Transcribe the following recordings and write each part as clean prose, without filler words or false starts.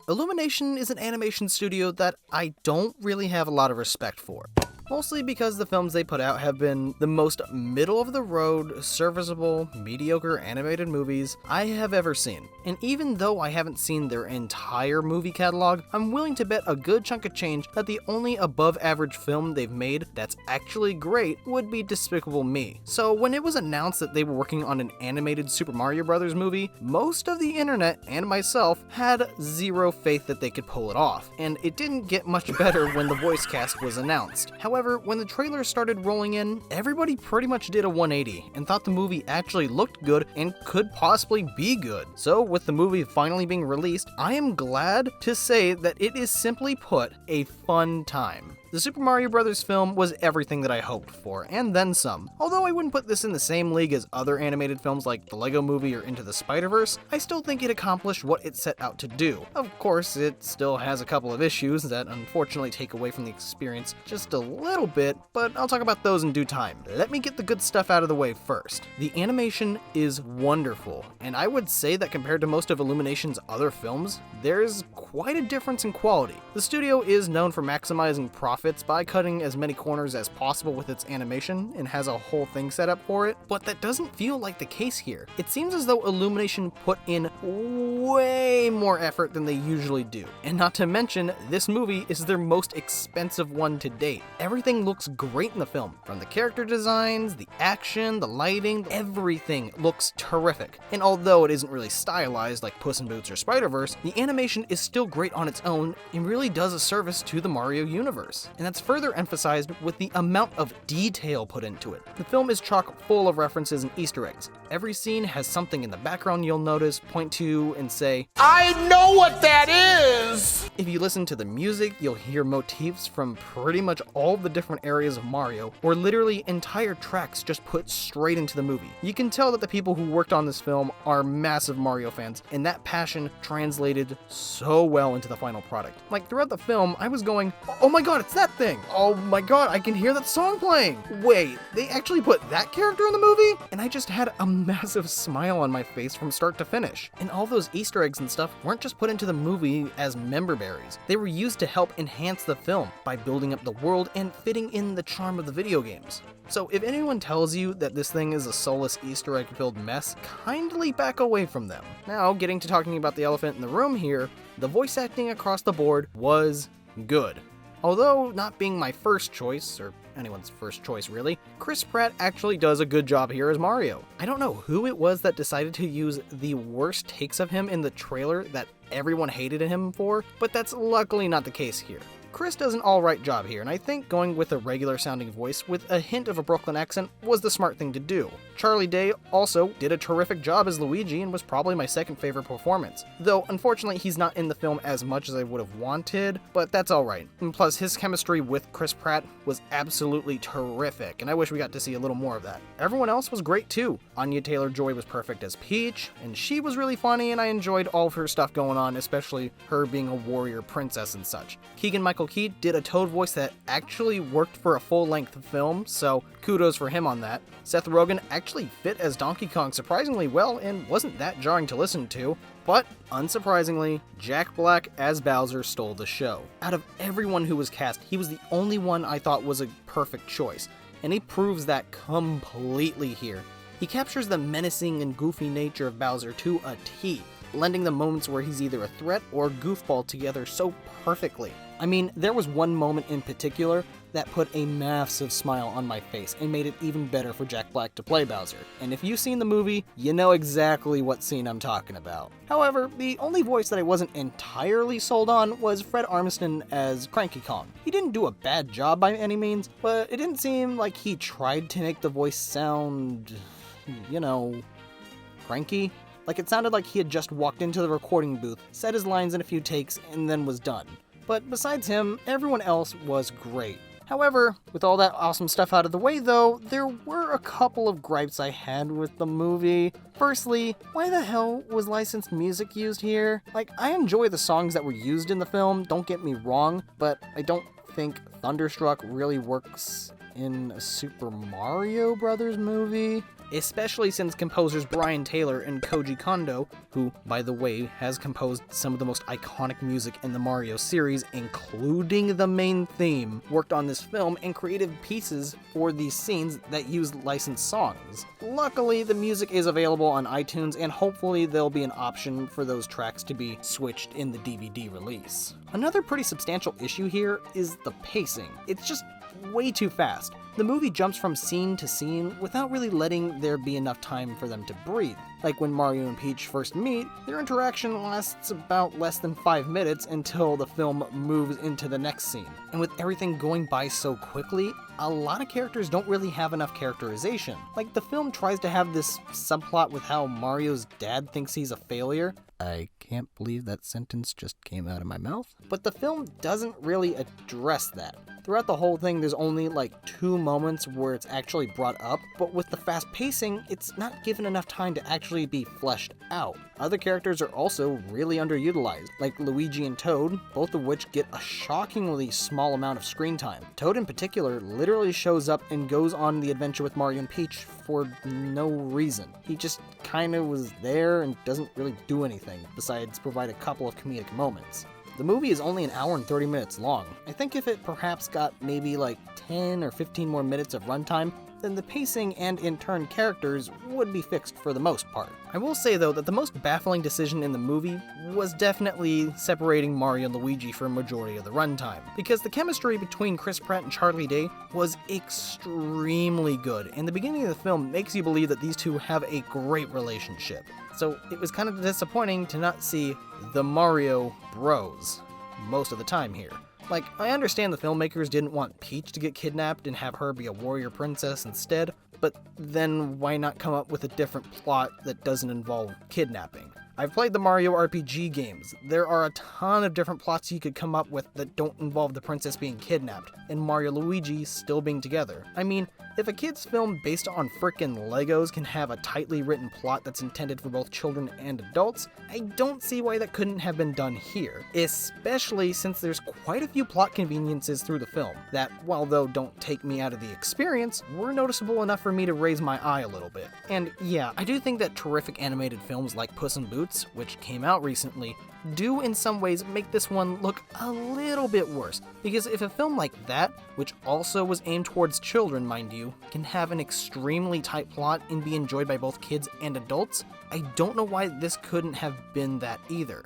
Illumination is an animation studio that I don't really have a lot of respect for. Mostly because the films they put out have been the most middle-of-the-road, serviceable, mediocre animated movies I have ever seen. And even though I haven't seen their entire movie catalog, I'm willing to bet a good chunk of change that the only above-average film they've made that's actually great would be Despicable Me. So when it was announced that they were working on an animated Super Mario Bros. Movie, most of the internet, and myself, had zero faith that they could pull it off. And it didn't get much better when the voice cast was announced. However, when the trailers started rolling in, everybody pretty much did a 180 and thought the movie actually looked good and could possibly be good. So with the movie finally being released, I am glad to say that it is simply put a fun time. The Super Mario Bros. Film was everything that I hoped for, and then some. Although I wouldn't put this in the same league as other animated films like the Lego Movie or Into the Spider-Verse, I still think it accomplished what it set out to do. Of course, it still has a couple of issues that unfortunately take away from the experience just a little bit, but I'll talk about those in due time. Let me get the good stuff out of the way first. The animation is wonderful, and I would say that compared to most of Illumination's other films, there's quite a difference in quality. The studio is known for maximizing profits by cutting as many corners as possible with its animation and has a whole thing set up for it, but that doesn't feel like the case here. It seems as though Illumination put in way more effort than they usually do. And not to mention, this movie is their most expensive one to date. Everything looks great in the film, from the character designs, the action, the lighting, everything looks terrific. And although it isn't really stylized like Puss in Boots or Spider-Verse, the animation is still great on its own and really does a service to the Mario universe. And that's further emphasized with the amount of detail put into it. The film is chock full of references and Easter eggs. Every scene has something in the background you'll notice, point to, and say, "I know what that is!" If you listen to the music, you'll hear motifs from pretty much all the different areas of Mario, or literally entire tracks just put straight into the movie. You can tell that the people who worked on this film are massive Mario fans, and that passion translated so well into the final product. Like, throughout the film, I was going, "Oh my god, it's that thing! Oh my god, I can hear that song playing! Wait, they actually put that character in the movie?" And I just had a massive smile on my face from start to finish. And all those Easter eggs and stuff weren't just put into the movie as member berries. They were used to help enhance the film by building up the world and fitting in the charm of the video games. So if anyone tells you that this thing is a soulless Easter egg-filled mess, kindly back away from them. Now, getting to talking about the elephant in the room here, the voice acting across the board was good. Although not being my first choice, or anyone's first choice really, Chris Pratt actually does a good job here as Mario. I don't know who it was that decided to use the worst takes of him in the trailer that everyone hated him for, but that's luckily not the case here. Chris does an alright job here, and I think going with a regular sounding voice with a hint of a Brooklyn accent was the smart thing to do. Charlie Day also did a terrific job as Luigi and was probably my second favorite performance, though unfortunately he's not in the film as much as I would have wanted, but that's alright. And plus his chemistry with Chris Pratt was absolutely terrific, and I wish we got to see a little more of that. Everyone else was great too. Anya Taylor-Joy was perfect as Peach, and she was really funny, and I enjoyed all of her stuff going on, especially her being a warrior princess and such. Keegan-Michael Key did a Toad voice that actually worked for a full-length film, so kudos for him on that. Seth Rogen actually fit as Donkey Kong surprisingly well and wasn't that jarring to listen to, but unsurprisingly, Jack Black as Bowser stole the show. Out of everyone who was cast, he was the only one I thought was a perfect choice, and he proves that completely here. He captures the menacing and goofy nature of Bowser to a T, blending the moments where he's either a threat or a goofball together so perfectly. I mean, there was one moment in particular that put a massive smile on my face and made it even better for Jack Black to play Bowser. And if you've seen the movie, you know exactly what scene I'm talking about. However, the only voice that I wasn't entirely sold on was Fred Armisen as Cranky Kong. He didn't do a bad job by any means, but it didn't seem like he tried to make the voice sound, cranky. Like it sounded like he had just walked into the recording booth, said his lines in a few takes, and then was done. But besides him, everyone else was great. However, with all that awesome stuff out of the way though, there were a couple of gripes I had with the movie. Firstly, why the hell was licensed music used here? Like, I enjoy the songs that were used in the film, don't get me wrong, but I don't think Thunderstruck really works in a Super Mario Brothers movie. especially since composers Brian Taylor and Koji Kondo, who, by the way, has composed some of the most iconic music in the Mario series, including the main theme, worked on this film and created pieces for these scenes that use licensed songs. Luckily, the music is available on iTunes, and hopefully there'll be an option for those tracks to be switched in the DVD release. Another pretty substantial issue here is the pacing. It's just way too fast. The movie jumps from scene to scene without really letting there be enough time for them to breathe. Like when Mario and Peach first meet, their interaction lasts about less than 5 minutes until the film moves into the next scene. And with everything going by so quickly, a lot of characters don't really have enough characterization. Like, the film tries to have this subplot with how Mario's dad thinks he's a failure. I can't believe that sentence just came out of my mouth. But the film doesn't really address that. Throughout the whole thing, there's only like 2 moments where it's actually brought up, but with the fast pacing, it's not given enough time to actually be fleshed out. Other characters are also really underutilized, like Luigi and Toad, both of which get a shockingly small amount of screen time. Toad in particular literally shows up and goes on the adventure with Mario and Peach for no reason. He just kinda was there and doesn't really do anything, besides provide a couple of comedic moments. The movie is only an hour and 30 minutes long. I think if it perhaps got maybe like 10 or 15 more minutes of runtime, then the pacing and in turn characters would be fixed for the most part. I will say though that the most baffling decision in the movie was definitely separating Mario and Luigi for a majority of the runtime, because the chemistry between Chris Pratt and Charlie Day was extremely good, and the beginning of the film makes you believe that these two have a great relationship. So it was kind of disappointing to not see the Mario bros most of the time here. Like, I understand the filmmakers didn't want Peach to get kidnapped and have her be a warrior princess instead, but then why not come up with a different plot that doesn't involve kidnapping? I've played the Mario RPG games. There are a ton of different plots you could come up with that don't involve the princess being kidnapped, and Mario and Luigi still being together. I mean, if a kid's film based on frickin' Legos can have a tightly written plot that's intended for both children and adults, I don't see why that couldn't have been done here. Especially since there's quite a few plot conveniences through the film that, while though don't take me out of the experience, were noticeable enough for me to raise my eye a little bit. And yeah, I do think that terrific animated films like Puss in Boots, which came out recently, do in some ways make this one look a little bit worse, because if a film like that, which also was aimed towards children mind you, can have an extremely tight plot and be enjoyed by both kids and adults, I don't know why this couldn't have been that either.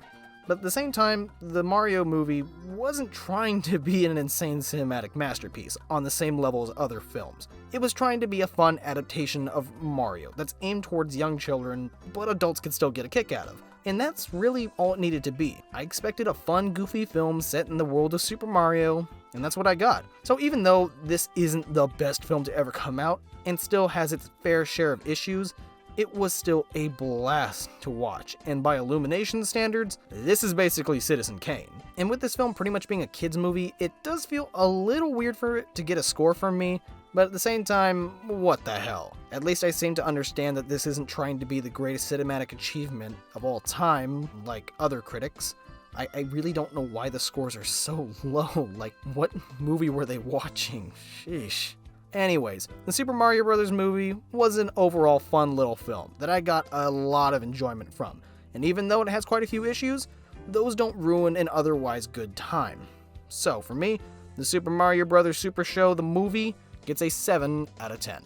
But at the same time, the Mario movie wasn't trying to be an insane cinematic masterpiece on the same level as other films. It was trying to be a fun adaptation of Mario that's aimed towards young children, but adults could still get a kick out of. And that's really all it needed to be. I expected a fun, goofy film set in the world of Super Mario, and that's what I got. So even though this isn't the best film to ever come out, and still has its fair share of issues, it was still a blast to watch, and by Illumination standards, this is basically Citizen Kane. And with this film pretty much being a kids movie, it does feel a little weird for it to get a score from me, but at the same time, what the hell? At least I seem to understand that this isn't trying to be the greatest cinematic achievement of all time, like other critics. I really don't know why the scores are so low. Like, what movie were they watching? Sheesh. Anyways, the Super Mario Bros. Movie was an overall fun little film that I got a lot of enjoyment from, and even though it has quite a few issues, those don't ruin an otherwise good time. So for me, the Super Mario Bros. Super Show, the movie, gets a 7 out of 10.